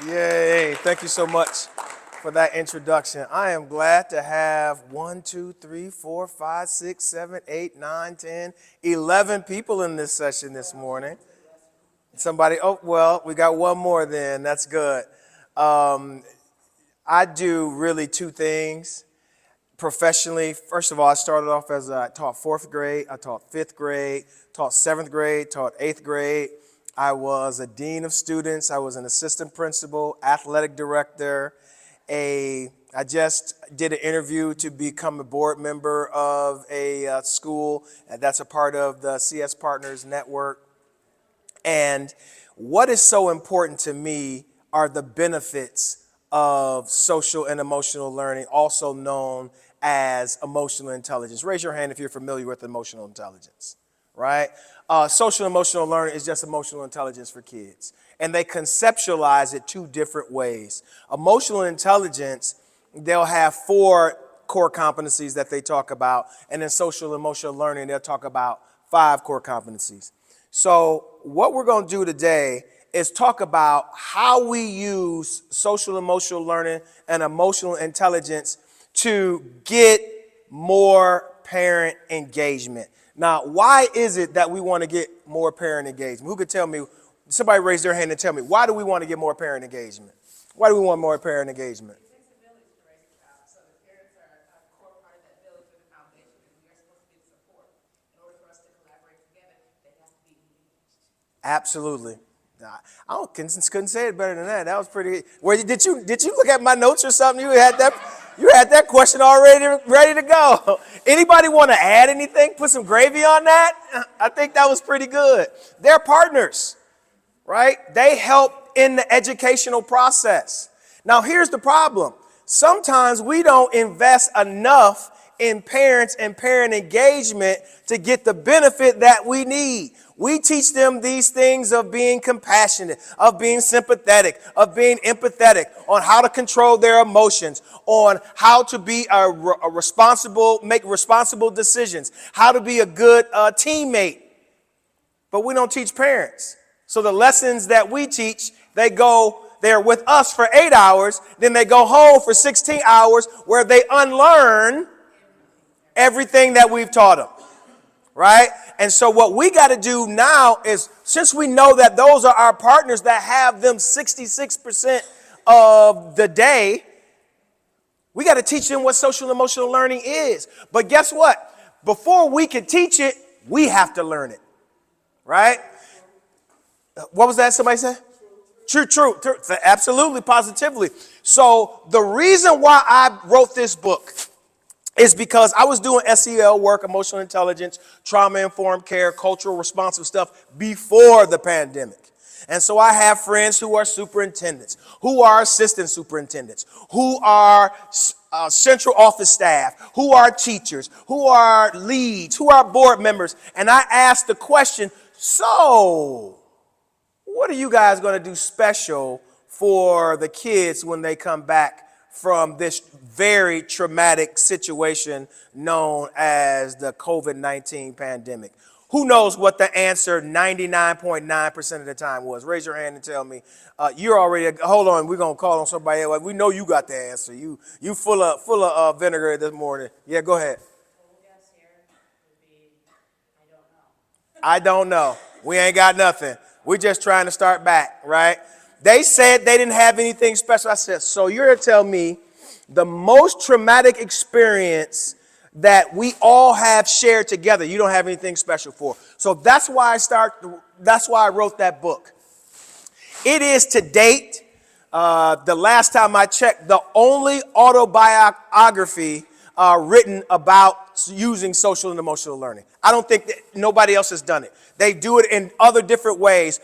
Yay. Thank you so much for that introduction. I am glad to have 1, 2, 3, 4, 5, 6, 7, 8, 9, 10, 11 people in this session this morning. Somebody, oh, well, we got one more then. That's good. I do really two things professionally. First of all, I started off as I taught fourth grade, I taught fifth grade, taught seventh grade, taught eighth grade. I was a dean of students. I was an assistant principal, athletic director. I just did an interview to become a board member of a school, and that's a part of the CS Partners Network. And what is so important to me are the benefits of social and emotional learning, also known as emotional intelligence. Raise your hand if you're familiar with emotional intelligence, right? Social and emotional learning is just emotional intelligence for kids. And they conceptualize it two different ways. Emotional intelligence, they'll have 4 core competencies that they talk about. And in social and emotional learning, they'll talk about 5 core competencies. So what we're going to do today is talk about how we use social emotional learning and emotional intelligence to get more parent engagement. Now, why is it that we want to get more parent engagement? Who could tell me? Somebody raise their hand and tell me, why do we want to get more parent engagement? Why do we want more parent engagement? It takes a village to raise a child, so the parents are a core part of that village or the foundation, and we are supposed to get support. In order for us to collaborate together, they have to be engaged. Absolutely. Couldn't say it better than that. That was pretty. Did you look at my notes or something? You had that question already ready to go. Anybody want to add anything? Put some gravy on that? I think that was pretty good. They're partners, right? They help in the educational process. Now, here's the problem. Sometimes we don't invest enough in parents and parent engagement to get the benefit that we need. We teach them these things of being compassionate, of being sympathetic, of being empathetic, on how to control their emotions, on how to be make responsible decisions, how to be a good teammate. But we don't teach parents. So the lessons that we teach, they're with us for 8 hours, then they go home for 16 hours where they unlearn everything that we've taught them, right? And so what we got to do now is, since we know that those are our partners that have them 66% of the day, we got to teach them what social and emotional learning is. But guess what? Before we can teach it, we have to learn it, right? What was that somebody said? True. Absolutely, positively. So the reason why I wrote this book is because I was doing SEL work, emotional intelligence, trauma-informed care, cultural responsive stuff before the pandemic. And so I have friends who are superintendents, who are assistant superintendents, who are central office staff, who are teachers, who are leads, who are board members. And I asked the question, so what are you guys going to do special for the kids when they come back from this very traumatic situation known as the COVID-19 pandemic? Who knows what the answer 99.9% of the time was? Raise your hand and tell me. You're already, hold on, we're going to call on somebody else. We know you got the answer. You full of vinegar this morning. Yeah, go ahead. Guess here would be, I don't know. I don't know. We ain't got nothing. We're just trying to start back, right? They said they didn't have anything special. I said, so you're going to tell me the most traumatic experience that we all have shared together, you don't have anything special for. So that's why I wrote that book. It is to date, the last time I checked, the only autobiography written about using social and emotional learning. I don't think that nobody else has done it. They do it in other different ways,